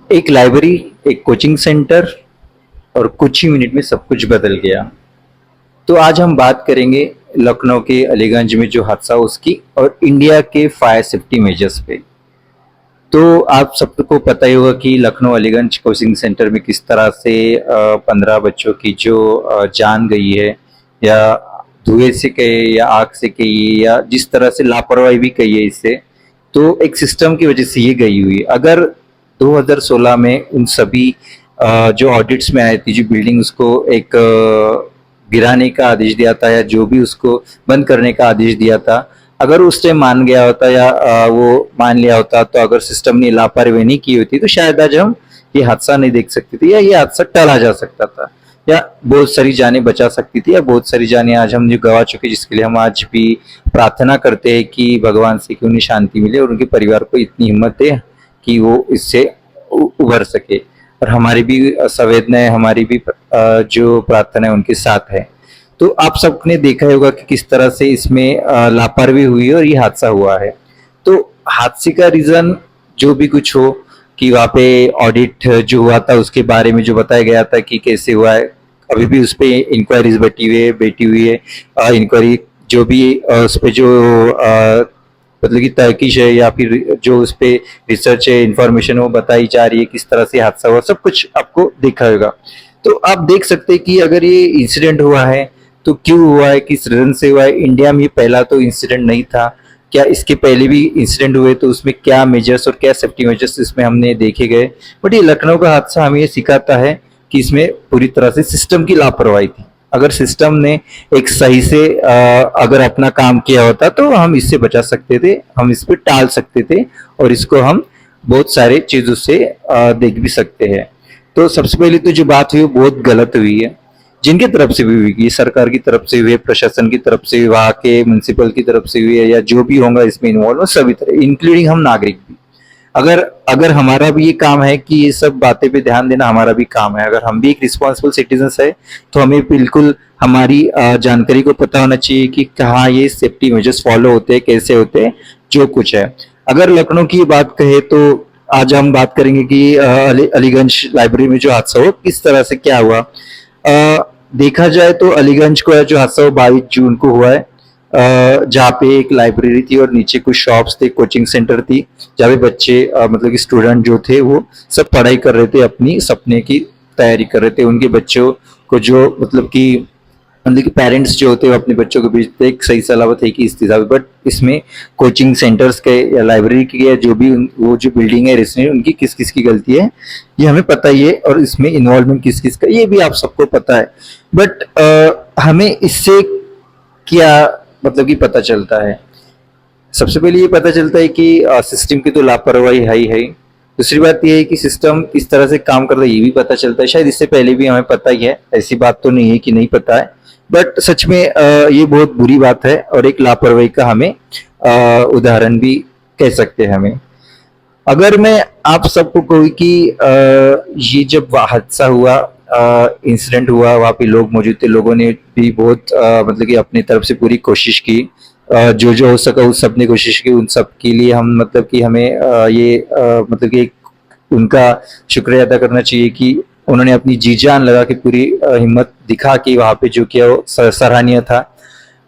एक लाइब्रेरी, एक coaching centre और कुछ ही मिनट में सब कुछ बदल गया। तो आज हम बात करेंगे लखनऊ के अलीगंज में जो हादसा हुआ उसकी और इंडिया के फायर सेफ्टी मेजर्स पे। तो आप सबको पता ही होगा कि लखनऊ अलीगंज कोचिंग सेंटर में किस तरह से 15 बच्चों की जो जान गई है, या धुएं से कहे या आग से कहिए या जिस तरह से लापरवाही भी कही है इससे, तो एक सिस्टम की वजह से ये गई हुई। अगर 2016 में उन सभी जो ऑडिट्स में आई थी, जो बिल्डिंग उसको एक गिराने का आदेश दिया था या जो भी उसको बंद करने का आदेश दिया था, अगर उस टाइम मान गया होता या वो मान लिया होता, तो अगर सिस्टम ने लापरवाही नहीं की होती तो शायद आज हम ये हादसा नहीं देख सकते थे, या ये हादसा टला जा सकता था, या बहुत सारी जानें बचा सकती थी, या बहुत सारी जानें आज हम जो गवा चुके, जिसके लिए हम आज भी प्रार्थना करते हैं कि भगवान से कि उन्हें शांति मिले और उनके परिवार को इतनी हिम्मत दे कि वो इससे उभर सके। और हमारी भी संवेदनाएं, हमारी भी जो प्रार्थना है उनके साथ है। तो आप सबने देखा होगा कि किस तरह से इसमें लापरवाही हुई और ये हादसा हुआ है। तो हादसे का रीजन जो भी कुछ हो, कि वहाँ पे ऑडिट जो हुआ था उसके बारे में जो बताया गया था कि कैसे हुआ है, अभी भी उस पर इंक्वायरीज बैठी हुई है। इंक्वायरी जो भी उस पर जो मतलब कि तहकीश है या फिर जो उस पर रिसर्च है, इंफॉर्मेशन वो बताई जा रही है, किस तरह से हादसा हुआ, सब कुछ आपको देखा होगा। तो आप देख सकते हैं कि अगर ये इंसिडेंट हुआ है तो क्यों हुआ है, किस रीजन से हुआ है। इंडिया में पहला तो इंसिडेंट नहीं था, क्या इसके पहले भी इंसिडेंट हुए, तो उसमें क्या मेजर्स और क्या सेफ्टी मेजर्स इसमें हमने देखे गए। बट ये लखनऊ का हादसा हमें ये सिखाता है कि इसमें पूरी तरह से सिस्टम की लापरवाही थी। अगर सिस्टम ने एक सही से अगर अपना काम किया होता तो हम इससे बचा सकते थे, हम इस पर टाल सकते थे और इसको हम बहुत सारे चीजों से देख भी सकते हैं। तो सबसे पहले तो जो बात हुई वो बहुत गलत हुई है, जिनकी तरफ से भी हुई, सरकार की तरफ से हुई है, प्रशासन की तरफ से, वहाँ के म्युनिसिपल की तरफ से हुई है, या जो भी होगा इसमें इन्वॉल्व हो, सभी तरह इंक्लूडिंग हम नागरिक भी। अगर अगर हमारा भी ये काम है कि ये सब बातें पे ध्यान देना हमारा भी काम है, अगर हम भी एक रिस्पॉन्सिबल सिटीजन है, तो हमें बिल्कुल हमारी जानकारी को पता होना चाहिए कि कहाँ ये सेफ्टी मेजर्स फॉलो होते हैं, कैसे होते हैं, जो कुछ है। अगर लखनऊ की बात कहे तो आज हम बात करेंगे कि अलीगंज लाइब्रेरी में जो हादसा हुआ किस तरह से क्या हुआ। देखा जाए तो अलीगंज को जो हादसा 22 जून को हुआ है, जहाँ पे एक लाइब्रेरी थी और नीचे कुछ शॉप्स थे, कोचिंग सेंटर थी, जहाँ पे बच्चे मतलब कि स्टूडेंट जो थे वो सब पढ़ाई कर रहे थे, अपनी सपने की तैयारी कर रहे थे। उनके बच्चों को जो मतलब कि पेरेंट्स जो होते हैं वो अपने बच्चों को भेजते एक सही सलामत है कि इस्तीजाब। बट इसमें कोचिंग सेंटर्स के या लाइब्रेरी की या जो भी वो जो बिल्डिंग है रेस्टोरेंट, उनकी किस किस की गलती है ये हमें पता ही है, और इसमें इन्वॉल्वमेंट किस किस का ये भी आप सबको पता है। बट हमें इससे क्या मतलब कि पता चलता है, सबसे पहले ये पता चलता है कि सिस्टम की तो लापरवाही है ही है। दूसरी बात ये है कि सिस्टम किस तरह से काम करता है ये भी पता चलता है। शायद इससे पहले भी हमें पता ही है, ऐसी बात तो नहीं है कि नहीं पता है, बट सच में ये बहुत बुरी बात है और एक लापरवाही का हमें उदाहरण भी कह सकते हैं हमें। अगर मैं आप सबको कहूँ कि ये जब हादसा हुआ, इंसिडेंट हुआ, वहाँ पे लोग मौजूद थे, लोगों ने भी बहुत मतलब कि अपनी तरफ से पूरी कोशिश की, जो जो हो सका उस सब ने कोशिश की। उन सब के लिए हम मतलब कि हमें ये मतलब कि उनका शुक्रिया अदा करना चाहिए कि उन्होंने अपनी जी जान लगा के पूरी हिम्मत दिखा के वहाँ पे जो किया वो सराहनीय था।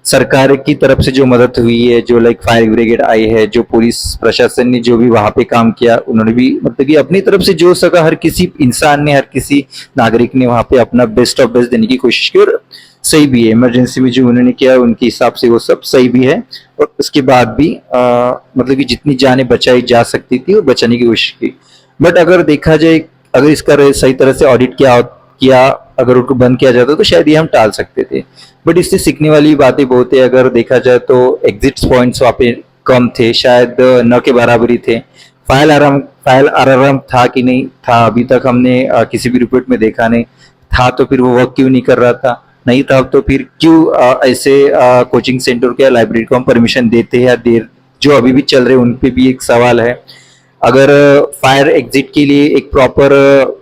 सरकार की तरफ से जो मदद हुई है, जो लाइक फायर ब्रिगेड आई है, जो पुलिस प्रशासन ने जो भी वहां पे काम किया, उन्होंने भी मतलब कि अपनी तरफ से जो सका, हर किसी इंसान ने, हर किसी नागरिक ने वहां पे अपना बेस्ट ऑफ बेस्ट देने की कोशिश की, और सही भी है। इमरजेंसी में जो उन्होंने किया उनके हिसाब से वो सब सही भी है, और उसके बाद भी मतलब कि जितनी जानें बचाई जा सकती थी वो बचाने की कोशिश की। बट अगर देखा जाए, अगर इसका सही तरह से ऑडिट किया अगर उनको बंद किया जाता तो शायद ये हम टाल सकते थे। बट इससे सीखने वाली बातें बहुत है। अगर देखा जाए तो एग्जिट पॉइंट्स वहाँ पे कम थे, शायद न के बराबरी थे। फायर अलार्म था कि नहीं था, अभी तक हमने किसी भी रिपोर्ट में देखा नहीं था। तो फिर वो वर्क क्यों नहीं कर रहा था, नहीं था तो फिर क्यों ऐसे कोचिंग सेंटर के लाइब्रेरी को हम परमिशन देते हैं या देर जो अभी भी चल रहे हैं उन पे भी एक सवाल है। अगर फायर एग्जिट के लिए एक प्रॉपर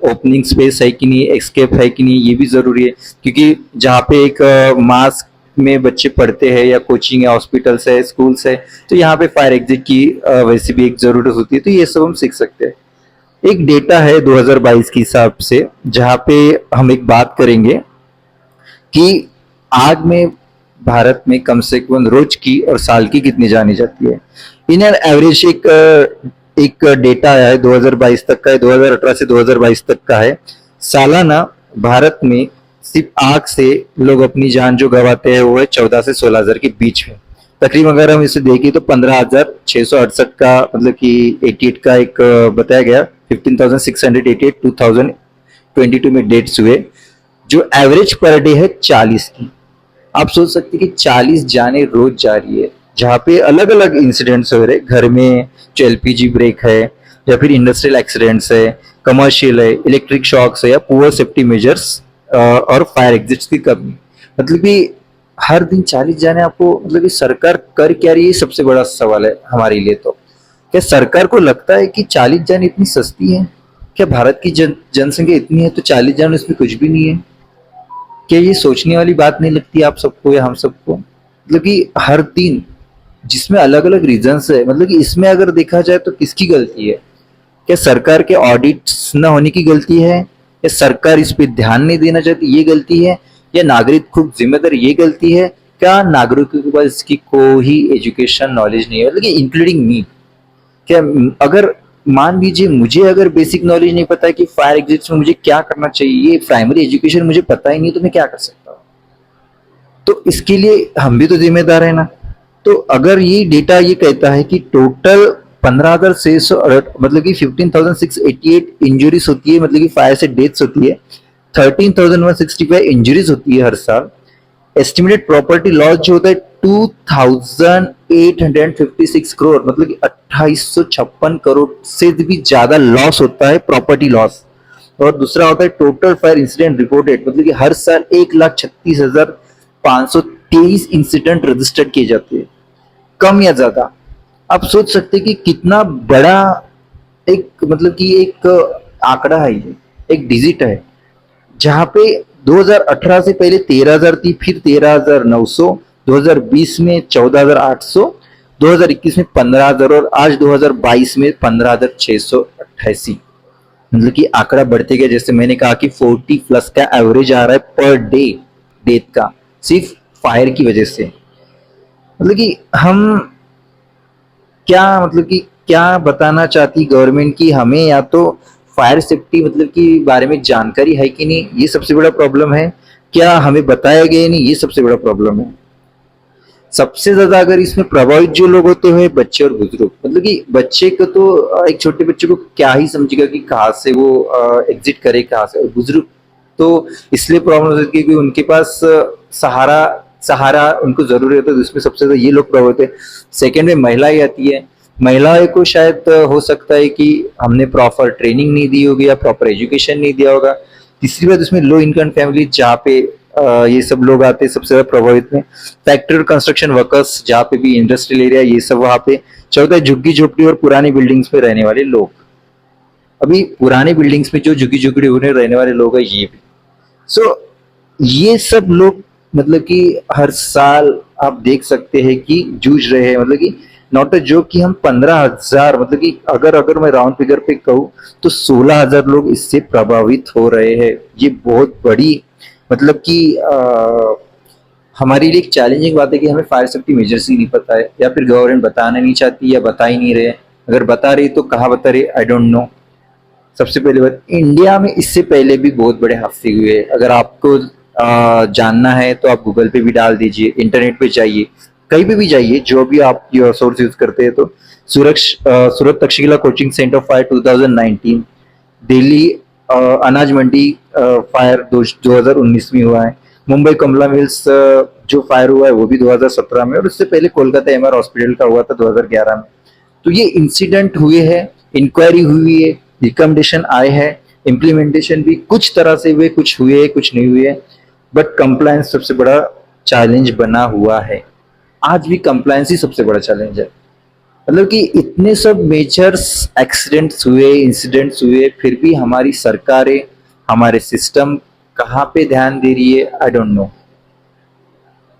ओपनिंग स्पेस है कि नहीं, एस्केप है कि नहीं, ये भी जरूरी है। क्योंकि जहाँ पे एक मास्क में बच्चे पढ़ते हैं या कोचिंग है, हॉस्पिटल्स है, स्कूल्स है, तो यहाँ पे फायर एग्जिट की वैसे भी एक जरूरत होती है। तो ये सब हम सीख सकते हैं। एक डेटा है 2022 के हिसाब से, जहां पे हम एक बात करेंगे कि आग में भारत में कम से कम रोज की और साल की कितनी जानी जाती है। इन एन एवरेज एक डेटा आया है 2022 तक का है, 2018 से 2022 तक का है। सालाना भारत में सिर्फ आग से लोग अपनी जान जो गंवाते हैं वो है 14 से 16,000 के बीच में। तकरीबन अगर हम इसे देखें तो 15,668 का मतलब कि 88 का एक बताया गया, 15,688 2022 में डेट्स हुए, जो एवरेज पर डे है 40 की। आप सोच सकते हैं कि 40 जाने रोज जा रही है, जहाँ पे अलग अलग इंसिडेंट्स हो रहे, घर में जो एलपीजी ब्रेक है, या फिर इंडस्ट्रियल एक्सीडेंट्स है, कमर्शियल है, इलेक्ट्रिक शॉक्स है, या पुअर सेफ्टी मेजर्स और फायर एग्जिट्स की कमी। मतलब कि हर दिन 40 जाने आपको, मतलब कि सरकार कर क्या रही है, सबसे बड़ा सवाल है हमारे लिए। तो क्या सरकार को लगता है कि 40 जाने इतनी सस्ती है? क्या भारत की जनसंख्या इतनी है तो 40 जान इसमें कुछ भी नहीं है? क्या ये सोचने वाली बात नहीं लगती आप सबको या हम सबको? मतलब कि हर दिन जिसमें अलग अलग रीजंस है, मतलब कि इसमें अगर देखा जाए तो किसकी गलती है? क्या सरकार के ऑडिट्स न होने की गलती है, या सरकार इस पे ध्यान नहीं देना चाहती ये गलती है, या नागरिक खुद जिम्मेदार ये गलती है? क्या नागरिकों के पास इसकी कोई एजुकेशन नॉलेज नहीं है, मतलब कि इंक्लूडिंग मी? क्या अगर मान लीजिए मुझे अगर बेसिक नॉलेज नहीं पता है कि फायर एग्जिट्स में मुझे क्या करना चाहिए, ये प्राइमरी एजुकेशन मुझे पता ही नहीं, तो मैं क्या कर सकता हूँ? तो इसके लिए हम भी तो जिम्मेदार है ना। तो अगर ये डेटा ये कहता है कि टोटल 15,600 मतलब कि 15,688 इंजुरीज होती है, मतलब कि फायर से डेथ्स होती है, 13,165 इंजुरीज होती है हर साल। एस्टिमेटेड प्रॉपर्टी लॉस जो होता है 2,856 करोड़, मतलब कि 2856 करोड़ से भी ज्यादा लॉस होता है, प्रॉपर्टी लॉस। और दूसरा होता है टोटल फायर इंसिडेंट रिपोर्टेड, मतलब कि हर साल 1,36,523 इंसिडेंट रजिस्टर्ड किए जाते हैं, कम या ज्यादा। आप सोच सकते हैं कि कितना बड़ा एक मतलब कि एक आंकड़ा है ये, एक डिजिट है, जहां पे 2018 से पहले 13,000 थी, फिर 13,900, 2020 में 14,800, 2021 में 15,000 और आज 2022 में 15,688। मतलब कि आंकड़ा बढ़ते गया। जैसे मैंने कहा कि 40 प्लस का एवरेज आ रहा है पर डे डेथ का, सिर्फ फायर की वजह से। मतलब कि हम क्या, मतलब कि क्या बताना चाहती गवर्नमेंट की हमें, या तो फायर सेफ्टी मतलब कि बारे में जानकारी है कि नहीं, ये सबसे बड़ा प्रॉब्लम है। क्या हमें बताया गया नहीं, ये सबसे बड़ा प्रॉब्लम है। सबसे ज्यादा अगर इसमें प्रभावित जो लोग होते हैं बच्चे और बुजुर्ग। मतलब कि बच्चे को तो एक छोटे बच्चे को क्या ही समझेगा कि कहाँ से वो एग्जिट करे, कहाँ से। और बुजुर्ग तो इसलिए प्रॉब्लम हो सकती है कि उनके पास सहारा सहारा उनको जरूरी होता है, तो इसमें सबसे ज्यादा ये लोग प्रभावित है। सेकेंड में महिलाएं आती है। महिलाएं को शायद हो सकता है कि हमने प्रॉपर ट्रेनिंग नहीं दी होगी या प्रॉपर एजुकेशन नहीं दिया होगा। तीसरी बात, इसमें लो इनकम फैमिली जहाँ पे ये सब लोग आते हैं सबसे ज्यादा प्रभावित में। फैक्ट्री और कंस्ट्रक्शन वर्कर्स जहाँ पे भी इंडस्ट्रियल एरिया ये सब वहाँ पे। चौथा है झुग्गी झोपड़ी और पुरानी बिल्डिंग्स में रहने वाले लोग। अभी पुरानी बिल्डिंग्स में जो झुग्गी झोपड़ी उन्हें रहने वाले लोग है ये भी। सो ये सब लोग मतलब कि हर साल आप देख सकते हैं कि जूझ रहे हैं। मतलब कि नॉट अ जोक कि हम 15,000, मतलब कि अगर अगर मैं राउंड फिगर पे कहूँ तो 16,000 लोग इससे प्रभावित हो रहे हैं। ये बहुत बड़ी मतलब कि हमारे लिए एक चैलेंजिंग बात है कि हमें फायर सेफ्टी मेजर्स ही नहीं पता है, या फिर गवर्नमेंट बताना नहीं चाहती या बता ही नहीं रहे। अगर बता रही तो कहाँ बता रही, आई डोंट नो। सबसे पहली बात, इंडिया में इससे पहले भी बहुत बड़े हादसे हुए। अगर आपको जानना है तो आप गूगल पे भी डाल दीजिए, इंटरनेट पे जाइए, कहीं पे भी जाइए, जो भी आप सोर्स यूज करते हैं। तो Surat Takshashila coaching centre fire 2019, Delhi Anaj Mandi fire 2019 में हुआ है, मुंबई कमला मिल्स जो फायर हुआ है वो भी 2017 में, और उससे पहले कोलकाता एमआर हॉस्पिटल का हुआ था 2011 में। तो ये इंसिडेंट हुए हैं, इंक्वायरी हुई है, रिकमेंडेशन आए हैं, इम्प्लीमेंटेशन भी कुछ तरह से हुए, कुछ हुए कुछ नहीं हुए। बट कंप्लायंस सबसे बड़ा चैलेंज बना हुआ है। आज भी कंप्लायंस ही सबसे बड़ा चैलेंज है। मतलब कि इतने सब मेजर्स एक्सीडेंट्स हुए, इंसिडेंट्स हुए, फिर भी हमारी सरकारें, हमारे सिस्टम कहाँ पे ध्यान दे रही है, आई डोंट नो।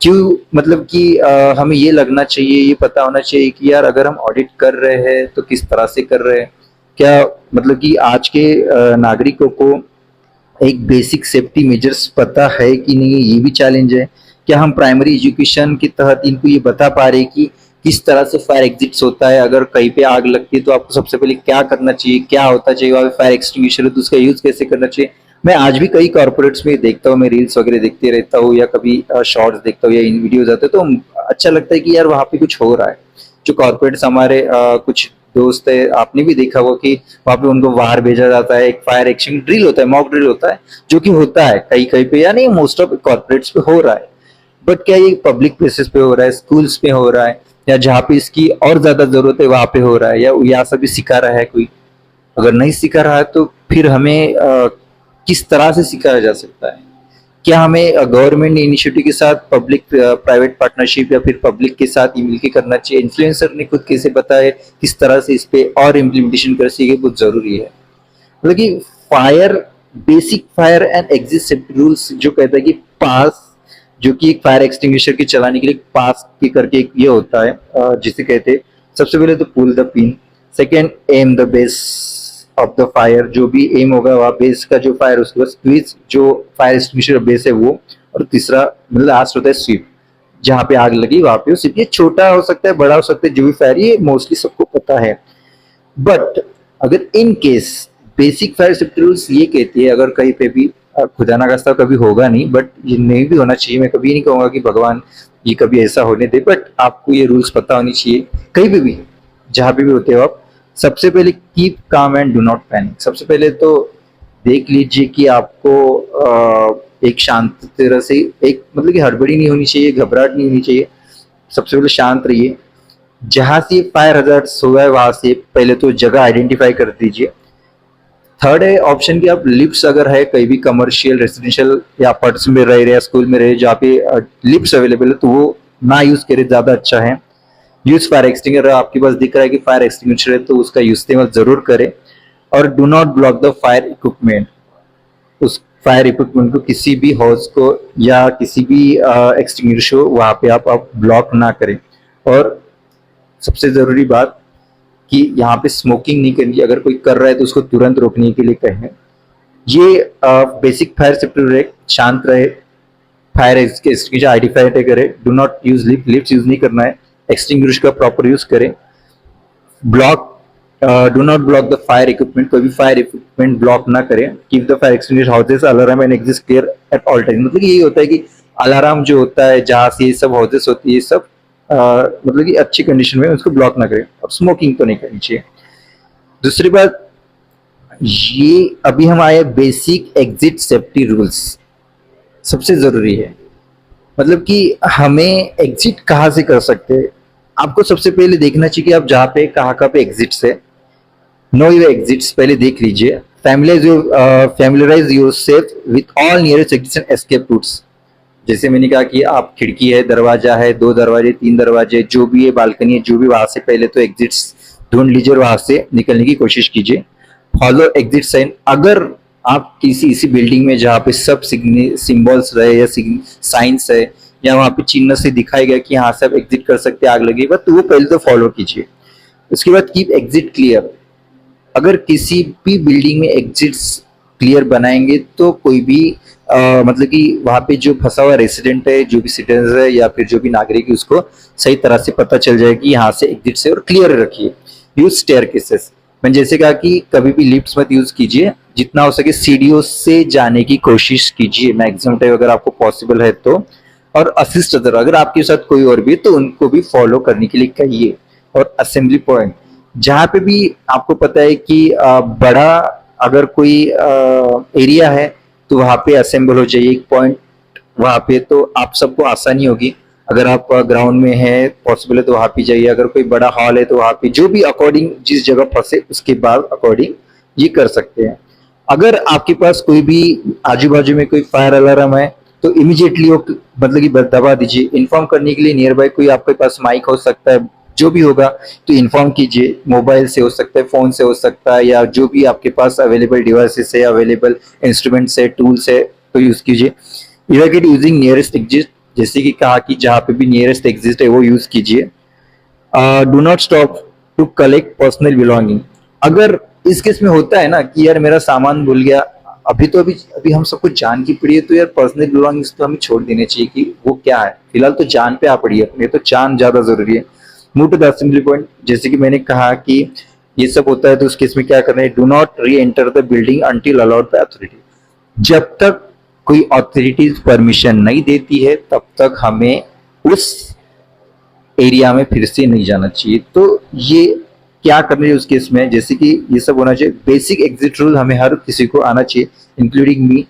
क्यों, मतलब कि हमें ये लगना चाहिए, ये पता होना चाहिए कि यार अगर हम ऑडिट कर रहे हैं तो किस तरह से कर रहे हैं। क्या मतलब कि आज के नागरिकों को एक बेसिक सेफ्टी मेजर्स पता है कि नहीं, ये भी चैलेंज है। क्या हम प्राइमरी एजुकेशन के तहत इनको ये बता पा रहे कि किस तरह से फायर एग्जिट्स होता है, अगर कहीं पे आग लगती है तो आपको सबसे पहले क्या करना चाहिए, क्या होता चाहिए, वहाँ पे फायर एक्सटिंग्विशर है तो उसका यूज कैसे करना चाहिए। मैं आज भी कई कॉर्पोरेट्स में देखता हूँ, मैं रील्स वगैरह देखते रहता हूँ या कभी शॉर्ट्स देखता हूँ या इन वीडियोज आते हैं, तो अच्छा लगता है कि यार वहाँ पे कुछ हो रहा है। जो कॉर्पोरेट्स हमारे कुछ दोस्त है, आपने भी देखा होगा कि वहाँ पे उनको बाहर भेजा जाता है, एक फायर एक्शन ड्रिल होता है, मॉक ड्रिल होता है, जो कि होता है कहीं कहीं पे, या नहीं मोस्ट ऑफ कॉर्पोरेट्स पे हो रहा है। बट क्या ये पब्लिक प्लेसेस पे हो रहा है, स्कूल्स पे हो रहा है, या जहाँ पे इसकी और ज्यादा जरूरत है वहां पे हो रहा है, या यहाँ सभी सिखा रहा है कोई? अगर नहीं सिखा रहा है तो फिर हमें किस तरह से सिखाया जा सकता है? क्या हमें गवर्नमेंट इनिशिएटिव के साथ पब्लिक प्राइवेट पार्टनरशिप या फिर पब्लिक के साथ मिलकर करना चाहिए? इन्फ्लुएंसर ने खुद कैसे बताया, किस तरह से इस पे और इम्प्लीमेंटेशन कर सके, बहुत जरूरी है। मतलब कि fire, basic fire and exit safety rules जो कहता है कि पास, जो कि एक फायर एक्सटिंग्विशर के चलाने के लिए पास के करके एक ये होता है, जिसे कहते हैं सबसे पहले तो pull the pin, second aim the base of the fire, जो भी एम होगा वहाँ बेस का जो फायर, उसके बाद स्क्वीज जो फायर एक्सटिंग्विशर बेस है वो, और तीसरा मतलब लास्ट होता है स्वीप, जहाँ पे आग लगी वहां पे वो सिर्फ, ये छोटा हो सकता है बड़ा हो सकता है, जो भी फायर, ये मोस्टली सबको पता है। बट अगर in case basic fire safety rules ये कहती है, अगर कहीं पे भी खुदा ना खास्ता कभी होगा नहीं, बट ये नहीं भी होना चाहिए, मैं कभी नहीं कहूंगा कि भगवान ये कभी ऐसा होने दे, बट आपको ये रूल्स पता होनी चाहिए कहीं पे भी जहां पे भी होते हो आप। सबसे पहले keep calm and do not panic. सबसे पहले तो देख लीजिए कि आपको एक शांत तरह से, एक मतलब कि हड़बड़ी नहीं होनी चाहिए, घबराहट नहीं होनी चाहिए। सबसे पहले शांत रहिए। जहां से फायर हजार्ड हुआ है वहां से पहले तो जगह आइडेंटिफाई कर दीजिए। थर्ड है ऑप्शन की, आप लिफ्ट्स अगर है कहीं भी कमर्शियल रेसिडेंशियल या अपार्ट्स में रह रहे हैं, स्कूल में रहे जहाँ पे लिफ्ट्स अवेलेबल है, तो वो ना यूज करे, ज्यादा अच्छा है। यूज फायर एक्सटिंगर, आपके पास दिख रहा है कि फायर एक्सटिंग्विशर है तो उसका इस्तेमाल जरूर करें। और do not block the fire equipment. उस फायर इक्विपमेंट को, किसी भी हॉर्स को या किसी भी एक्सटिंग्विशर को वहां पे आप ब्लॉक ना करें। और सबसे जरूरी बात कि यहाँ पे स्मोकिंग नहीं करनी, अगर कोई कर रहा है तो उसको तुरंत रोकने के लिए कहें। ये बेसिक फायर सेफ्टी रूल है। शांत रहे, फायर एक्सटिंग्विशर आइडेंटिफाई करे, do not use lift, lift use नहीं करना है, एक्सटिंग्विशर का प्रॉपर यूज करें। Block, do not block the fire equipment, कोई भी फायर इक्विपमेंट ब्लॉक ना करें। Keep the fire extinguisher houses alarm and exit clear at all time. मतलब यही होता है कि अलार्म जो होता है जहां से ये सब हाउसेस होती है, ये सब मतलब कि अच्छी कंडीशन में उसको ब्लॉक ना करें। और स्मोकिंग तो नहीं करनी चाहिए। दूसरी बात, ये अभी हम आए बेसिक एग्जिट सेफ्टी रूल्स, सबसे जरूरी है। मतलब कि हमें एग्जिट कहाँ से कर सकते हैं, आपको सबसे पहले देखना चाहिए कि आप जहाँ पे कहाँ पे एग्जिट्स है। नो योर एग्जिट्स पहले देख लीजिए। Familiarise yourself with all nearest exits and escape routes. जैसे मैंने कहा कि आप खिड़की है, दरवाजा है, दो दरवाजे, तीन दरवाजे, जो भी है, बालकनी है, जो भी, वहां से पहले तो एग्जिट्स ढूंढ लीजिए और वहां से निकलने की कोशिश कीजिए। Follow exit sign. अगर आप किसी इसी बिल्डिंग में जहाँ पे सब सिंबल्स रहे या साइंस है या वहां पे चिन्ह से दिखाई गया कि यहाँ से आप एग्जिट कर सकते हैं आग लगी, तो वो पहले तो फॉलो कीजिए। उसके बाद कीप एग्जिट क्लियर। अगर किसी भी बिल्डिंग में एग्जिट्स क्लियर बनाएंगे तो कोई भी मतलब कि वहां पे जो फंसा हुआ रेसिडेंट है, जो भी सिटीजन है या फिर जो भी नागरिक है, उसको सही तरह से पता चल जाए कि यहाँ से एग्जिट से, और क्लियर रखिए। Use staircases. मैंने जैसे कहा कि कभी भी लिफ्ट्स मत यूज कीजिए, जितना हो सके सीढ़ियों से जाने की कोशिश कीजिए मैक्सिमम टाइम, अगर आपको पॉसिबल है तो। और असिस्ट अदर, अगर आपके साथ कोई और भी है तो उनको भी फॉलो करने के लिए कहिए। और असेंबली पॉइंट, जहाँ पे भी आपको पता है कि बड़ा अगर कोई एरिया है तो वहां पे असेंबल हो जाइए एक पॉइंट वहां पे, तो आप सबको आसानी होगी। अगर आप ग्राउंड में है, पॉसिबल है तो वहां पे जाइए। अगर कोई बड़ा हॉल है तो वहां पे, जो भी अकॉर्डिंग जिस जगह फंसे उसके बाद अकॉर्डिंग ये कर सकते हैं। अगर आपके पास कोई भी आजू बाजू में कोई फायर अलार्म है तो इमीडिएटली वो मतलब कि दबा दीजिए। इन्फॉर्म करने के लिए नियर बाय कोई आपके पास माइक हो सकता है, जो भी होगा तो इन्फॉर्म कीजिए। मोबाइल से हो सकता है, फोन से हो सकता है, या जो भी आपके पास अवेलेबल डिवाइसेस है, अवेलेबल इंस्ट्रूमेंट्स है, टूल्स है, तो यूज कीजिए। इवैक्यूएट यूजिंग नियरेस्ट एग्जिट, जैसे कि कहा कि जहाँ पे भी नियरेस्ट एग्जिट है वो यूज कीजिए। Do not stop to collect personal belonging. अगर इस केस में होता है ना कि यार मेरा सामान भूल गया, अभी हम सबको जान की पड़ी है, तो यार पर्सनल बिलोंगिंग्स तो हमें छोड़ देने चाहिए कि वो क्या है, फिलहाल तो जान पे आ पड़ी है अपने, तो जान ज्यादा जरूरी है। Move to the assembly point, जैसे कि मैंने कहा कि ये सब होता है तो उस केस में क्या करना है, do not reenter the building until allowed by authority. जब तक कोई अथॉरिटीज परमिशन नहीं देती है तब तक हमें उस एरिया में फिर से नहीं जाना चाहिए। तो ये क्या करना चाहिए उस केस में, जैसे कि ये सब होना चाहिए, बेसिक एग्जिट रूल हमें हर किसी को आना चाहिए, इंक्लूडिंग मी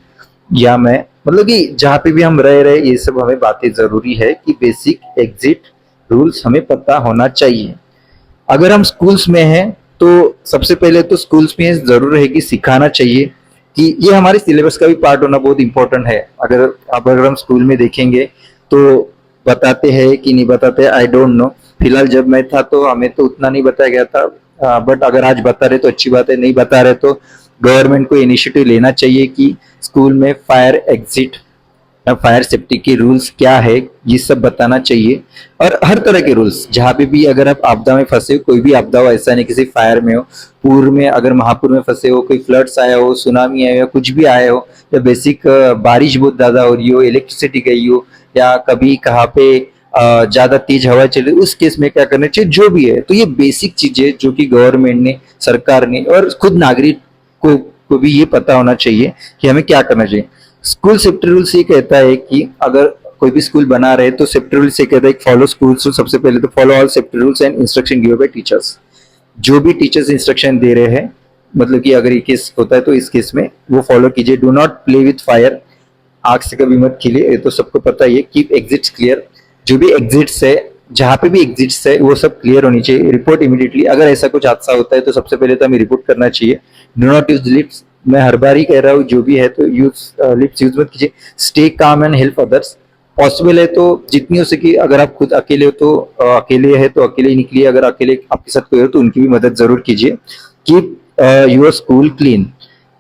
या मैं, मतलब कि जहाँ पे भी हम रह रहे ये सब हमें बातें जरूरी है कि बेसिक एग्जिट रूल्स हमें पता होना चाहिए। अगर हम स्कूल्स में हैं तो सबसे पहले तो स्कूल्स में जरूर है कि सिखाना चाहिए कि ये हमारे सिलेबस का भी पार्ट होना बहुत इंपॉर्टेंट है। अगर हम स्कूल में देखेंगे तो बताते हैं कि नहीं बताते, आई डोंट नो। फिलहाल जब मैं था तो हमें तो उतना नहीं बताया गया था, बट अगर आज बता रहे तो अच्छी बात है, नहीं बता रहे तो गवर्नमेंट को इनिशिएटिव लेना चाहिए कि स्कूल में फायर एग्जिट, फायर सेफ्टी के रूल्स क्या है ये सब बताना चाहिए। और हर तरह के रूल्स, जहाँ पे भी अगर आप आपदा में फंसे हो, कोई भी आपदा हो, ऐसा नहीं किसी फायर में हो, पूर में अगर महापुर में फंसे हो, कोई फ्लड्स आया हो, सुनामी आया हो, कुछ भी आया हो, या बेसिक बारिश बहुत ज्यादा हो रही हो, इलेक्ट्रिसिटी गई हो, या कभी कहाँ पे ज्यादा तेज हवा चली, उस केस में क्या करना चाहिए, जो भी है। तो ये बेसिक चीजें जो कि गवर्नमेंट ने, सरकार ने और खुद नागरिक को भी ये पता होना चाहिए कि हमें क्या करना चाहिए। स्कूल सेफ्टी रूल्स ये कहता है कि अगर कोई भी स्कूल बना रहे तो सेफ्टी रूल्स ये कहता है कि फॉलो स्कूल रूल्स, सबसे पहले तो follow all safety rules and instruction given by teachers. जो भी टीचर्स इंस्ट्रक्शन दे रहे हैं, मतलब कि अगर ये केस होता है तो इस केस में वो फॉलो कीजिए। Do not play with fire, आग से कभी मत खेलिए, ये तो सबको पता ही है। कीप एग्जिट्स क्लियर, जो भी एग्जिट्स है, जहां पे भी एग्जिट्स है वो सब क्लियर होनी चाहिए। रिपोर्ट इमीडिएटली, अगर ऐसा कुछ हादसा होता है तो सबसे पहले तो हमें रिपोर्ट करना चाहिए। डू नॉट यूज लिफ्ट्स, मैं हर बार ही कह रहा हूँ, जो भी है तो यूज लिफ्ट्स यूज मत कीजिए। Stay calm and help others, possible है तो जितनी हो सके, अगर आप खुद अकेले हो तो अकेले है तो अकेले ही निकलिए, अगर अकेले आपके साथ कोई हो तो उनकी भी मदद जरूर कीजिए। Keep your school clean,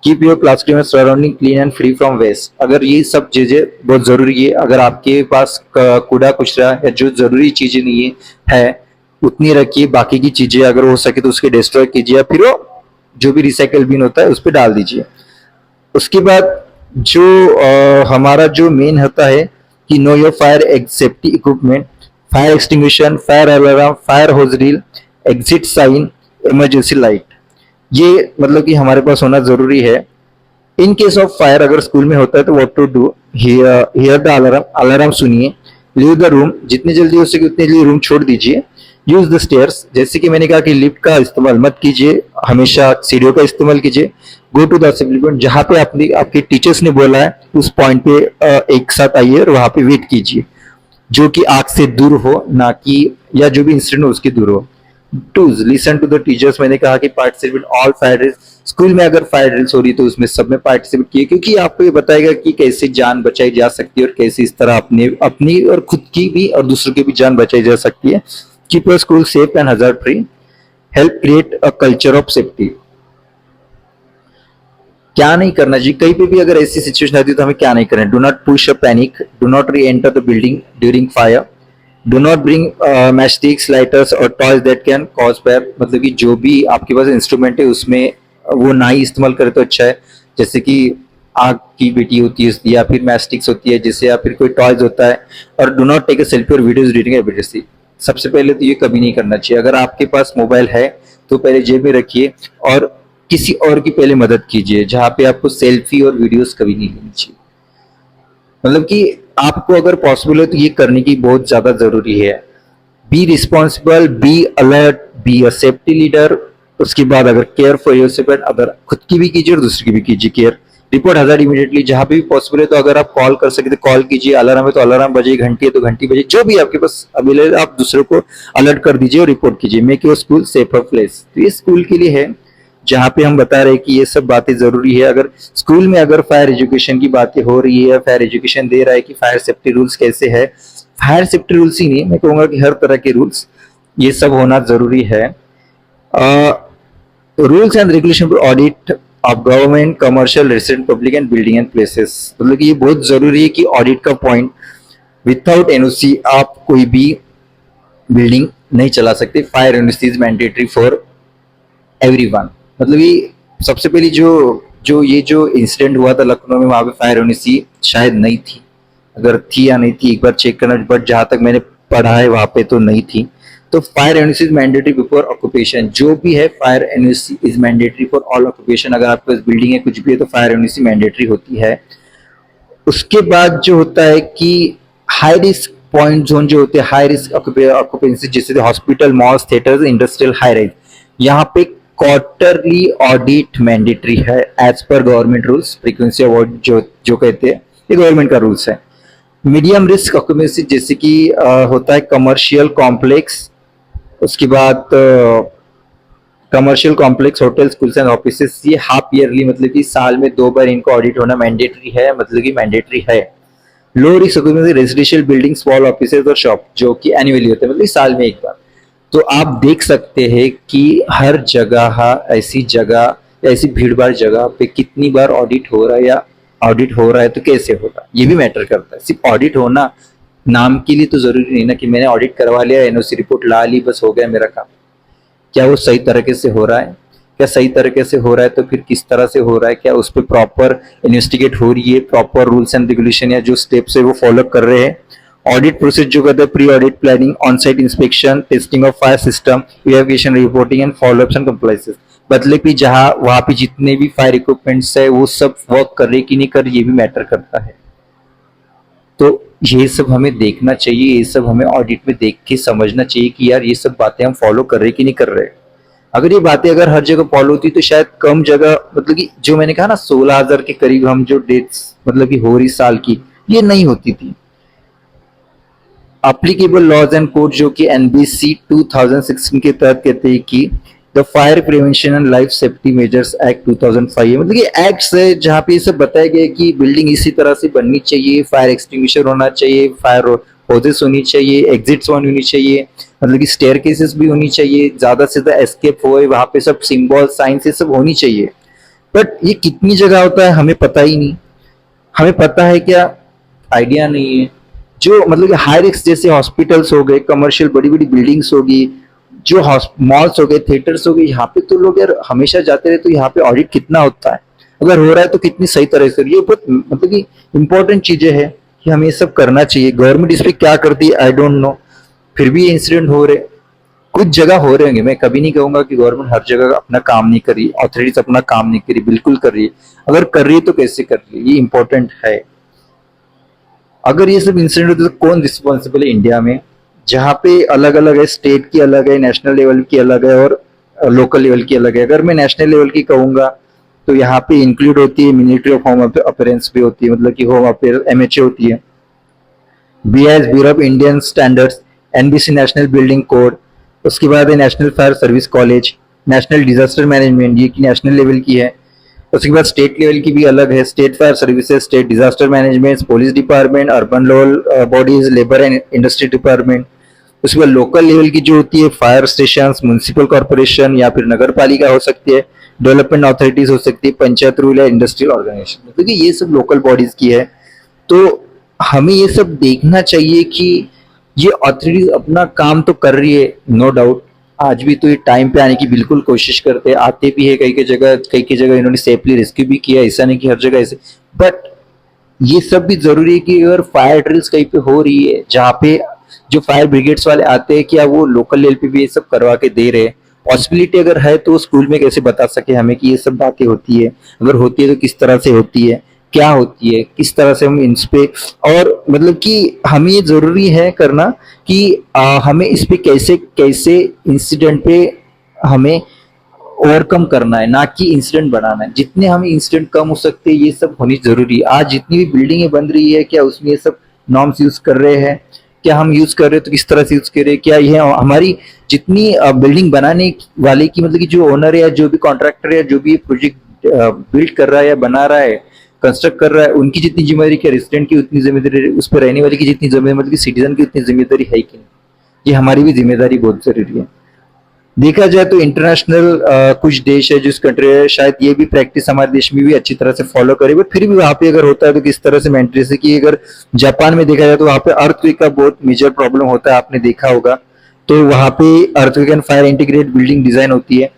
keep your classroom surrounding clean and free from waste, अगर ये सब चीजें बहुत जरूरी है। अगर आपके पास कूड़ा कुचरा या जो जरूरी चीजें नहीं है उतनी रखिए, बाकी की चीजें अगर हो सके तो उसके डिस्ट्रॉय कीजिए, या फिर वो जो भी रिसाइकल बिन होता है उस पर डाल दीजिए। उसके बाद जो हमारा जो मेन होता है कि know your fire safety equipment, fire extinguisher, fire alarm, fire hose reel, exit sign, emergency light, ये मतलब कि हमारे पास होना जरूरी है। इन केस ऑफ फायर अगर स्कूल में होता है तो what to do, hear the alarm, alarm सुनिए। लीव द रूम, जितनी जल्दी हो सके उतनी जल्दी रूम छोड़ दीजिए। यूज द स्टेयर्स, जैसे कि मैंने कहा कि लिफ्ट का इस्तेमाल मत कीजिए, हमेशा सीढ़ियों का इस्तेमाल कीजिए। Go to the assembly point, जहां पे आपके टीचर्स ने बोला है उस पॉइंट पे एक साथ आइए और वहां पे वेट कीजिए, जो कि आग से दूर हो, ना कि या जो भी इंसिडेंट हो उसके दूर हो। टूज, लिसन टू द टीचर्स, मैंने कहा कि participate all fire drills, school में अगर फायर ड्रिल्स हो रही है तो उसमें सब में पार्टिसिपेट किए, क्योंकि आपको ये बताएगा कि कैसे जान बचाई जा सकती है और कैसे इस तरह अपनी और खुद की भी और दूसरों की भी जान बचाई जा सकती है। Keep your school safe and hazard free, help create a culture of safety. क्या नहीं करना चाहिए, कहीं पे भी अगर ऐसी सिचुएशन आती है तो हमें क्या नहीं करना है। Do not push a panic, do not reenter the building during fire, do not bring matchsticks, lighters और toys that can cause fire, मतलब कि जो भी आपके पास इंस्ट्रूमेंट है उसमें वो ना ही इस्तेमाल करे तो अच्छा है। जैसे कि आग की बेटी होती है या फिर मैचस्टिक्स होती है जैसे, या फिर कोई टॉयज होता है। और do not take a selfie और वीडियोज ड्यूरिंग इमरजेंसी, सबसे पहले तो ये कभी नहीं करना चाहिए। अगर आपके पास मोबाइल है तो पहले जेब में रखिए और किसी और की पहले मदद कीजिए, जहाँ पे आपको सेल्फी और वीडियोस कभी नहीं लेनी चाहिए। मतलब कि आपको अगर पॉसिबल है तो ये करने की बहुत ज्यादा जरूरी है। Be responsible, be alert, be a safety leader. उसके बाद अगर केयर फॉर योरसेल्फ, अगर खुद की भी कीजिए और दूसरी की भी कीजिए केयर। रिपोर्ट हजार्ड इमीडिएटली, जहां पे भी पॉसिबल है तो अगर आप कॉल कर सके तो कॉल कीजिए, अलार्म है तो अलार्म बजे, घंटी है तो घंटी बजे, जो भी आपके पास अवेलेबल आप दूसरों को अलर्ट कर दीजिए और रिपोर्ट कीजिए। Make your school safer place, तो ये स्कूल के लिए है जहाँ पे हम बता रहे हैं कि ये सब बातें जरूरी है। अगर स्कूल में अगर फायर एजुकेशन की बातें हो रही है, फायर एजुकेशन दे रहा है कि फायर सेफ्टी रूल्स कैसे है, फायर सेफ्टी रूल्स ही नहीं, मैं कहूंगा कि हर तरह के रूल्स ये सब होना जरूरी है। Rules and regulation for audit of government, commercial, resident, public and building and places, मतलब कि ये बहुत जरूरी है कि ऑडिट का पॉइंट, विदाउट एनओसी आप कोई भी बिल्डिंग नहीं चला सकते। Fire NOC is mandatory for everyone. मतलब ये सबसे पहली जो जो ये जो इंसिडेंट हुआ था लखनऊ में, वहां पे फायर एनओसी शायद नहीं थी। अगर थी या नहीं थी एक बार चेक करना, बट जहां तक मैंने पढ़ा है वहां पे तो नहीं थी। तो fire NOC is mandatory before occupation, जो भी है fire NOC is mandatory for all occupation. अगर आपके पास बिल्डिंग है कुछ भी है तो फायर एनओसी मैंडेटरी होती है। उसके बाद जो होता है कि हाई रिस्क पॉइंट जोन जो होते हैं, हाई रिस्क ऑक्यूपेंसी, जैसे hospital, malls, theatres, industrial high rise, यहाँ पे क्वार्टरली ऑडिट मैंडेटरी है as per government rules. Frequency of audit जो जो कहते हैं ये गवर्नमेंट का रूल्स है। मीडियम रिस्क ऑक्यूपेंसी जैसे कि होता है कमर्शियल कॉम्प्लेक्स, उसके बाद commercial complex, hotel, schools and offices, ये हाफ ईयरली मतलब कि साल में 2 बार इनको ऑडिट होना मैंडेटरी है, मतलब कि मैंडेटरी है। Low risk occupancy residential building, small offices और शॉप, जो कि एनुअली होते हैं, मतलब साल में एक बार। तो आप देख सकते हैं कि हर जगह ऐसी जगह, ऐसी भीड़ भाड़ जगह पे कितनी बार ऑडिट हो रहा है, या ऑडिट हो रहा है तो कैसे हो रहा है, ये भी मैटर करता है। सिर्फ ऑडिट होना नाम के लिए तो जरूरी नहीं ना कि मैंने ऑडिट करवा लिया, एनओसी रिपोर्ट ला ली, बस हो गया मेरा काम। क्या वो सही तरीके से हो रहा है? क्या सही तरीके से हो रहा है तो फिर किस तरह से हो रहा है? क्या उस पर प्रॉपर इन्वेस्टिगेट हो रही है, प्रॉपर रूल्स एंड रेगुलेशन या जो स्टेप्स है वो फॉलो कर रहे हैं? ऑडिट प्रोसेस जो कहते हैं pre audit planning, on site inspection, testing of fire system, evacuation reporting and follow-ups and compliances. मतलब कि जहां वहां पे जितने भी फायर इक्विपमेंट्स है वो सब वर्क कर रहे कि नहीं कर रहे, ये भी मैटर करता है। तो ये सब हमें देखना चाहिए, ये सब हमें ऑडिट में देख के समझना चाहिए कि यार ये सब बातें हम फॉलो कर रहे कि नहीं कर रहे। अगर ये बातें अगर हर जगह फॉलो होती तो शायद कम जगह, मतलब कि जो मैंने कहा ना 16,000 के करीब हम जो डेट्स मतलब कि हो रही साल की, ये नहीं होती थी। एप्लीकेबल लॉज एंड कोड जो कि एनबीसी 2016 के तहत कहते हैं कि the fire prevention and life safety measures act 2005 है, मतलब कि एक्ट है जहाँ पे ये सब बताया गया कि बिल्डिंग इसी तरह से बननी चाहिए, फायर एक्सटिंग्विशर होना चाहिए, फायर होजेस होनी चाहिए, एग्जिट्स होनी चाहिए, मतलब कि स्टेयर केसेस भी होनी चाहिए, ज्यादा से ज्यादा एस्केप हो वहां पे सब सिंबल साइंस ये सब होनी चाहिए। बट ये कितनी जगह होता है हमें पता ही नहीं। हमें पता है क्या? आइडिया नहीं है। जो मतलब कि हाई रिस्क जैसे हॉस्पिटल्स हो गए, कमर्शियल बड़ी बड़ी बिल्डिंग्स होगी, जो मॉल्स हो गए, थिएटर्स हो गए, यहाँ पे तो लोग यार हमेशा जाते रहे, तो यहाँ पे ऑडिट कितना होता है? अगर हो रहा है तो कितनी सही तरह से, ये बहुत मतलब कि इंपॉर्टेंट चीजें हैं कि हमें ये सब करना चाहिए। गवर्नमेंट इस पे क्या करती है आई डोंट नो, फिर भी ये इंसिडेंट हो रहे। कुछ जगह हो रहे होंगे, मैं कभी नहीं कहूंगा कि गवर्नमेंट हर जगह अपना काम नहीं कर रही, अथॉरिटीज अपना काम नहीं कर रही, बिल्कुल कर रही है। अगर कर रही है तो कैसे कर रही है, ये इंपॉर्टेंट है। अगर ये सब इंसिडेंट होते तो कौन रिस्पॉन्सिबल है इंडिया में? जहाँ पे अलग अलग है, स्टेट की अलग है, नेशनल लेवल की अलग है और लोकल लेवल की अलग है। अगर मैं नेशनल लेवल की कहूंगा तो यहाँ पे इंक्लूड होती है मिनिस्ट्री ऑफ होम अफेयर्स भी होती है, मतलब कि होम अफेयर एमएचए होती है, BIS bureau of Indian standards, NBC national building code, उसके बाद है national fire service college, national disaster management, ये की नेशनल लेवल की है। उसके बाद स्टेट लेवल की भी अलग है, state fire services, state disaster management, police department, urban level bodies, labour and industry department. उसके बाद लोकल लेवल की जो होती है फायर स्टेशन, म्युनिसिपल कॉर्पोरेशन या फिर नगर पालिका हो सकती है, डेवलपमेंट अथॉरिटीज हो सकती है, पंचायत रूल या इंडस्ट्रियल ऑर्गेनाइजेशन, मतलब कि ये सब लोकल बॉडीज की है। तो हमें ये सब देखना चाहिए कि ये अथॉरिटीज अपना काम तो कर रही है, नो डाउट। आज भी तो ये टाइम पे आने की बिल्कुल कोशिश करते हैं, आते भी है कई कई जगह इन्होंने सेफली रेस्क्यू भी किया, ऐसा नहीं कि हर जगह ऐसे। बट ये सब भी जरूरी है कि अगर फायर ड्रिल्स कहीं पे हो रही है जहाँ पे जो फायर ब्रिगेड्स वाले आते हैं, क्या वो लोकल लेवल पे भी ये सब करवा के दे रहे हैं? पॉसिबिलिटी अगर है तो स्कूल में कैसे बता सके हमें कि ये सब बातें होती है? अगर होती है तो किस तरह से होती है, क्या होती है, किस तरह से हम इन पे, और मतलब कि हमें ये जरूरी है करना कि हमें इस पे कैसे कैसे इंसिडेंट पे हमें ओवरकम करना है, ना कि इंसिडेंट बढ़ाना है। जितने हमें इंसिडेंट कम हो सकते हैं ये सब होनी जरूरी है। आज जितनी भी बिल्डिंगें बन रही है, क्या उसमें ये सब नॉर्म्स यूज कर रहे हैं? क्या हम यूज कर रहे हैं तो किस तरह से यूज कर रहे हैं? क्या ये हमारी जितनी बिल्डिंग बनाने वाले की, मतलब कि जो ओनर है या जो भी कॉन्ट्रैक्टर है, जो भी प्रोजेक्ट बिल्ड कर रहा है या बना रहा है, कंस्ट्रक्ट कर रहा है, उनकी जितनी जिम्मेदारी, क्या रेसिडेंट की उतनी जिम्मेदारी, उस पर रहने वाले की जितनी जिम्मेदारी, मतलब कि सिटीजन की उतनी जिम्मेदारी है कि नहीं? ये हमारी भी जिम्मेदारी बहुत जरूरी है। देखा जाए तो इंटरनेशनल कुछ देश है, जिस कंट्री है, शायद ये भी प्रैक्टिस हमारे देश में भी अच्छी तरह से फॉलो करे, बट फिर भी वहां पे अगर होता है तो किस तरह से मेंटेन से कि अगर जापान में देखा जाए तो वहां पे अर्थक्वेक का बहुत मेजर प्रॉब्लम होता है, आपने देखा होगा। तो वहां पे earthquake and fire integrated building design होती है।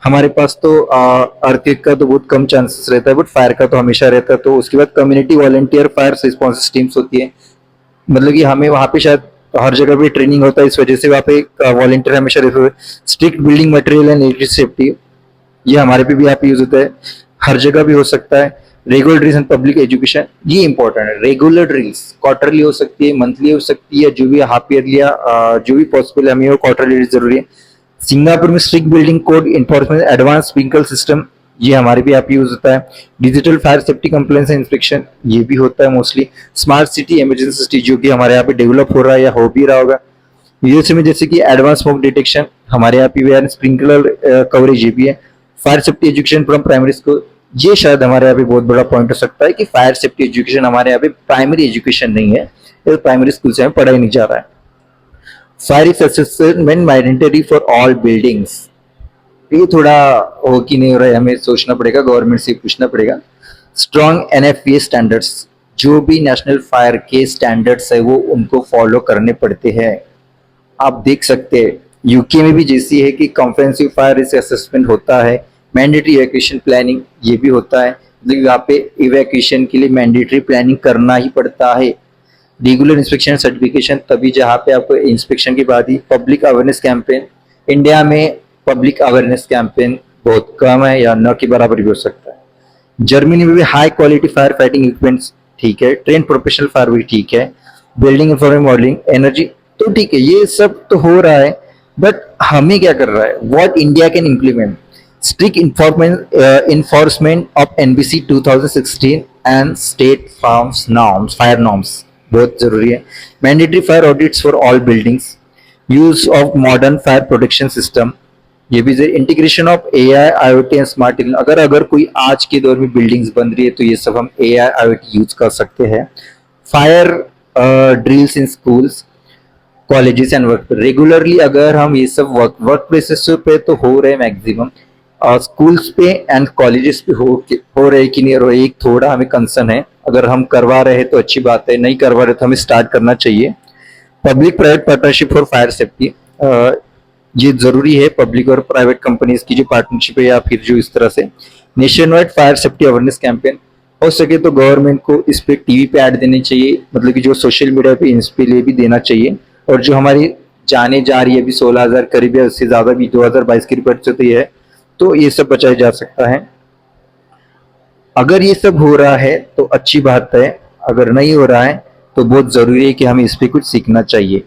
हमारे पास तो अर्थक्वेक का तो बहुत कम चांसेस रहता है, बट फायर का तो हमेशा रहता है। तो उसके बाद community volunteer fire response teams होती है, मतलब कि हमें वहाँ पे शायद हर जगह पे ट्रेनिंग होता है, इस वजह से वहाँ पे वॉलंटियर हमेशा रहते हैं। Strict building material and electric safety, ये हमारे पे भी यहाँ पे यूज होता है, हर जगह भी हो सकता है। Regular drills and public education, ये इंपॉर्टेंट है। रेगुलर ड्रिल्स क्वार्टरली हो सकती है, मंथली हो सकती है, जो भी हाफ ईयरली या जो भी पॉसिबल है, हमें वो क्वार्टरली जरूरी है। सिंगापुर में strict building code enforcement advance sprinkle system, ये हमारे भी यहाँ पे यूज होता है। Digital fire safety compliance and inspection, ये भी होता है mostly. Smart city emergency city, जो कि हमारे यहाँ पे डेवलप हो रहा है या हो भी रहा होगा। यूएसए में जैसे कि एडवांस स्मोक डिटेक्शन, हमारे यहाँ पे स्प्रिंकलर कवरेज, ये भी है। Fire safety education from primary school, ये शायद हमारे यहाँ पे बहुत बड़ा पॉइंट हो सकता है कि फायर सेफ्टी एजुकेशन हमारे यहाँ पे प्राइमरी एजुकेशन नहीं है, ये प्राइमरी स्कूल से हमें पढ़ाई नहीं जा रहा है। Fire assessment mandatory for all buildings, ये थोड़ा हो कि नहीं हो रहा है, हमें सोचना पड़ेगा, गवर्नमेंट से पूछना पड़ेगा। स्ट्रॉन्ग एनएफपीए स्टैंडर्ड्स, जो भी नेशनल फायर के स्टैंडर्ड्स है वो उनको फॉलो करने पड़ते हैं। आप देख सकते हैं यूके में भी जैसी है कि कॉम्प्रिहेंसिव फायर रिस्क असेसमेंट होता है। मैंडेटरी इवैक्यूएशन प्लानिंग, ये भी होता है, मतलब यहाँ पे इवैक्यूएशन के लिए मैंडेटरी प्लानिंग करना ही पड़ता है। रेगुलर इंस्पेक्शन सर्टिफिकेशन, तभी जहाँ पे आपको इंस्पेक्शन के बाद ही। पब्लिक अवेयरनेस कैंपेन, इंडिया में पब्लिक अवेयरनेस कैंपेन बहुत कम है या न के बराबर भी हो सकता है। जर्मनी में भी high quality fire fighting equipments, ठीक है। ट्रेन प्रोफेशनल फायर भी ठीक है। बिल्डिंग इंफॉर्मेशन मॉडलिंग, एनर्जी, तो ठीक है, ये सब तो हो रहा है, बट हमें क्या कर रहा है, what India can implement. Strict enforcement of NBC 2016 and state farms norms, fire norms बहुत जरूरी है। Mandatory fire audits for all buildings, use of modern fire protection system, ये भी। Integration of AI IoT and smart, अगर कोई आज के दौर में बिल्डिंग्स बन रही है तो ये सब हम एआई आईओटी यूज कर सकते हैं। Fire drills in schools, colleges and work, regularly अगर हम ये सब वर्क प्लेसेस पे तो हो रहे मैक्सिमम, स्कूल्स पे एंड कॉलेजेस पे हो रहे कि नहीं हो रहे, एक थोड़ा हमें कंसर्न है। अगर हम करवा रहे हैं तो अच्छी बात है, नहीं करवा रहे तो हमें स्टार्ट करना चाहिए। Public private partnership for fire safety, ये जरूरी है, पब्लिक और प्राइवेट कंपनीज की जो पार्टनरशिप है या फिर जो इस तरह से। Nation wide fire safety awareness campaign, हो सके तो गवर्नमेंट को इस पे टीवी पे ऐड देने चाहिए, मतलब कि जो सोशल मीडिया पे इस पे लिए भी देना चाहिए। और जो हमारी जाने जा रही है अभी 16,000 करीब है, उससे ज्यादा भी 2022 की रिपोर्ट से तो ये है, तो ये सब बचाया जा सकता है। अगर ये सब हो रहा है तो अच्छी बात है, अगर नहीं हो रहा है तो बहुत जरूरी है कि हमें इस पे कुछ सीखना चाहिए।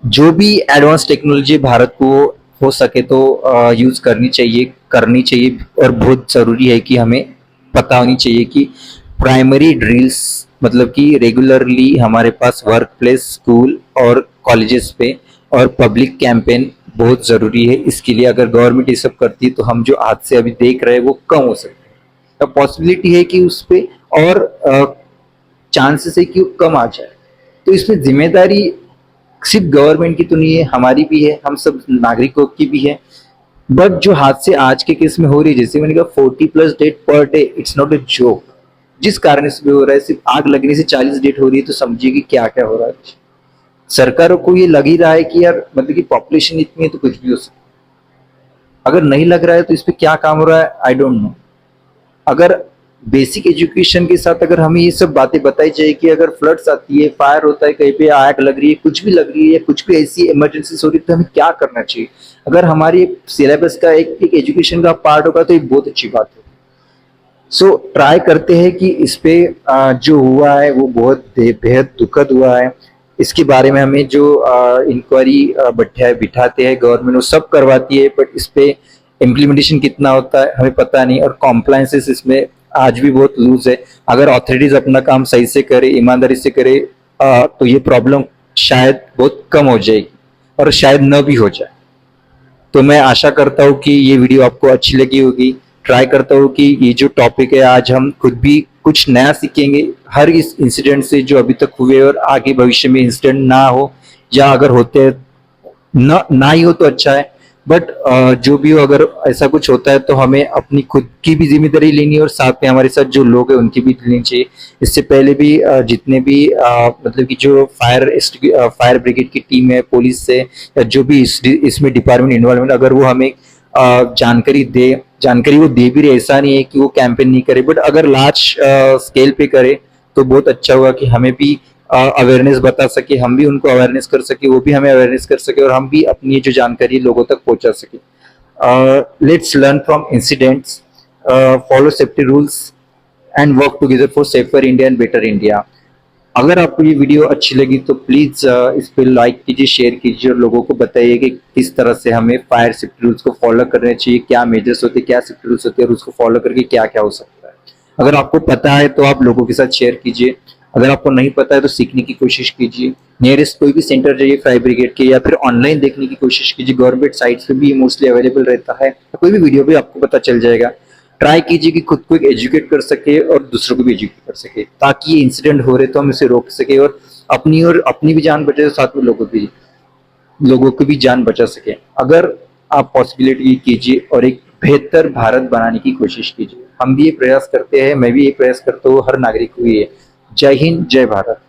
जो भी एडवांस टेक्नोलॉजी भारत को हो सके तो यूज करनी चाहिए। और बहुत जरूरी है कि हमें पता होनी चाहिए कि प्राइमरी ड्रिल्स, मतलब कि रेगुलरली हमारे पास वर्क प्लेस, स्कूल और कॉलेजेस पे और पब्लिक कैंपेन बहुत जरूरी है। इसके लिए अगर गवर्नमेंट ये सब करती है तो हम जो आज से अभी देख रहे हैं वो कम हो सकते हैं। पॉसिबिलिटी है कि उस पे और चांसेस है कि वो कम आ जाए। तो इसमें जिम्मेदारी सिर्फ गवर्नमेंट की तो नहीं है, हमारी भी है, हम सब नागरिकों की भी है। बट जो हादसे आज के केस में हो रही है, जैसे मैंने कहा 40+ death per day, it's not a joke. जिस कारण से हो रहा है, सिर्फ आग लगने से 40 डेथ हो रही है, तो समझिए कि क्या क्या हो रहा है। सरकारों को ये लग ही रहा है कि यार, मतलब कि पॉपुलेशन इतनी है तो कुछ भी हो सकता है। अगर नहीं लग रहा है तो इस पे क्या काम हो रहा है, आई डोंट नो। अगर बेसिक एजुकेशन के साथ अगर हमें ये सब बातें बताई जाए कि अगर फ्लड्स आती है, फायर होता है, कहीं पे आग लग रही है, कुछ भी लग रही है, कुछ भी ऐसी इमरजेंसी हो रही है, तो हमें क्या करना चाहिए, अगर हमारी सिलेबस का एक एजुकेशन का पार्ट होगा तो ये बहुत अच्छी बात है। सो ट्राई करते हैं कि इस पे जो हुआ है वो बहुत बेहद दुखद हुआ है। इसके बारे में हमें जो इंक्वायरी बिठाते हैं गवर्नमेंट, वो सब करवाती है, बट इस पे इम्प्लीमेंटेशन कितना होता है हमें पता नहीं। और कॉम्प्लायंसेस इसमें आज भी बहुत लूज है। अगर अथॉरिटीज अपना काम सही से करे, ईमानदारी से करे, तो ये प्रॉब्लम शायद बहुत कम हो जाएगी और शायद न भी हो जाए। तो मैं आशा करता हूँ कि ये वीडियो आपको अच्छी लगी होगी। ट्राई करता हूँ कि ये जो टॉपिक है, आज हम खुद भी कुछ नया सीखेंगे हर इस इंसिडेंट से जो अभी तक हुए, और आगे भविष्य में इंसिडेंट ना हो, या अगर होते हैं ना ही हो तो अच्छा है। बट जो भी हो, अगर ऐसा कुछ होता है तो हमें अपनी खुद की भी जिम्मेदारी लेनी है और साथ में हमारे साथ जो लोग हैं उनकी भी लेनी चाहिए। इससे पहले भी जितने भी मतलब कि जो फायर ब्रिगेड की टीम है, पुलिस से, या जो भी इसमें डिपार्टमेंट इन्वॉल्वमेंट, अगर वो हमें जानकारी वो दे भी रहे, ऐसा नहीं है कि वो कैंपेन नहीं करे, बट अगर लार्ज स्केल पे करे तो बहुत अच्छा होगा कि हमें भी अवेयरनेस बता सके, हम भी उनको अवेयरनेस कर सके, वो भी हमें अवेयरनेस कर सके, और हम भी अपनी जो जानकारी लोगों तक पहुंचा सके। Let's learn from incidents, follow safety rules and work together for safer India and better India. अगर आपको ये वीडियो अच्छी लगी तो प्लीज इस पे लाइक कीजिए, शेयर कीजिए, और लोगों को बताइए कि किस तरह से हमें फायर सेफ्टी रूल्स को फॉलो करने चाहिए, क्या मेजर्स होते हैं, क्या सेफ्टी रूल्स होते हैं, और उसको फॉलो करके क्या क्या हो सकता है। अगर आपको पता है तो आप लोगों के साथ शेयर कीजिए, अगर आपको नहीं पता है तो सीखने की कोशिश कीजिए। नियरेस्ट कोई भी सेंटर जाइए फायर ब्रिगेड के, या फिर ऑनलाइन देखने की कोशिश कीजिए, गवर्नमेंट साइट्स पे भी मोस्टली अवेलेबल रहता है, तो कोई भी वीडियो भी आपको पता चल जाएगा। ट्राई कीजिए कि खुद को एक एजुकेट कर सके और दूसरों को भी एजुकेट कर सके, ताकि ये इंसिडेंट हो रहे तो हम इसे रोक सके, और अपनी भी जान बचे, साथ में लोगों की भी जान बचा सके। अगर आप पॉसिबिलिटी कीजिए और एक बेहतर भारत बनाने की कोशिश कीजिए। हम भी ये प्रयास करते हैं, मैं भी ये प्रयास करता हूँ, हर नागरिक को ये। जय हिंद, जय भारत।